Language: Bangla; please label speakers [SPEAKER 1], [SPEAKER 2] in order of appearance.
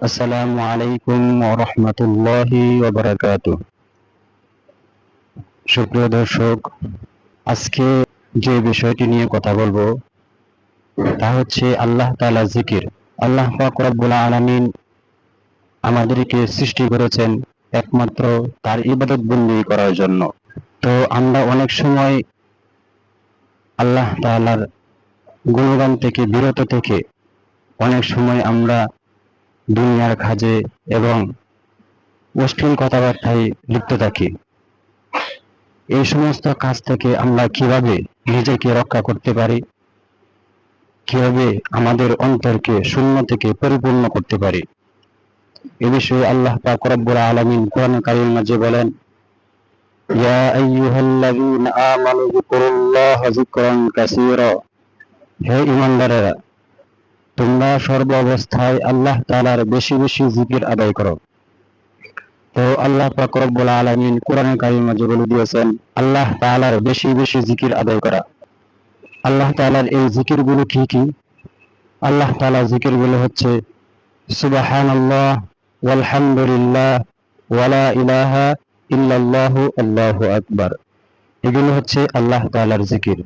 [SPEAKER 1] আসসালামু আলাইকুম ওয়া রাহমাতুল্লাহি ওয়া বারাকাতুহু। সুপ্রিয় দর্শক, আজকে যে বিষয়টি নিয়ে কথা বলবো তা হচ্ছে আল্লাহ তাআলা জিকির। আল্লাহ পাক রব্বুল আলামিন আমাদেরকে সৃষ্টি করেছেন একমাত্র তার ইবাদত বন্দেগী করার জন্য। তো আমরা অনেক সময় আল্লাহ তাআলার গুণগান থেকে বিরত থেকে অনেক সময় আমরা দুনিয়ার কাজে এবং অশ্লীল কথাবার্তায় লিপ্ত থাকি। এই সমস্ত কাজ থেকে আমরা কিভাবে নিজেকে রক্ষা করতে পারি, কিভাবে আমাদের অন্তরকে শূন্য থেকে পরিপূর্ণ করতে পারি, এ বিষয়ে আল্লাহ পাক রব্বুল আলামিন কোরআন কারীমের মাঝে বলেন, ইয়া আইয়ুহাল্লাযীনা আমানু যিকুরুল্লাহা যিকরান কাসীরা। হে ঈমানদারেরা, তোমরা সর্ব অবস্থায় আল্লাহ তাআলার বেশি বেশি জিকির আদায় করো। তো আল্লাহ পাক রব্বুল আলামিন কোরআন কারীমের মাঝে বলে দিয়েছেন আল্লাহ তাআলার বেশি বেশি জিকির আদায় করা। আল্লাহ তাআলার এই জিকিরগুলো কি কি? আল্লাহ তাআলার জিকিরগুলো হচ্ছে সুবহানাল্লাহ, ওয়ালহামদুলিল্লাহ, ওয়ালা ইলাহা ইল্লাল্লাহু, আল্লাহু আকবার। এগুলো হচ্ছে আল্লাহ তাআলার জিকির।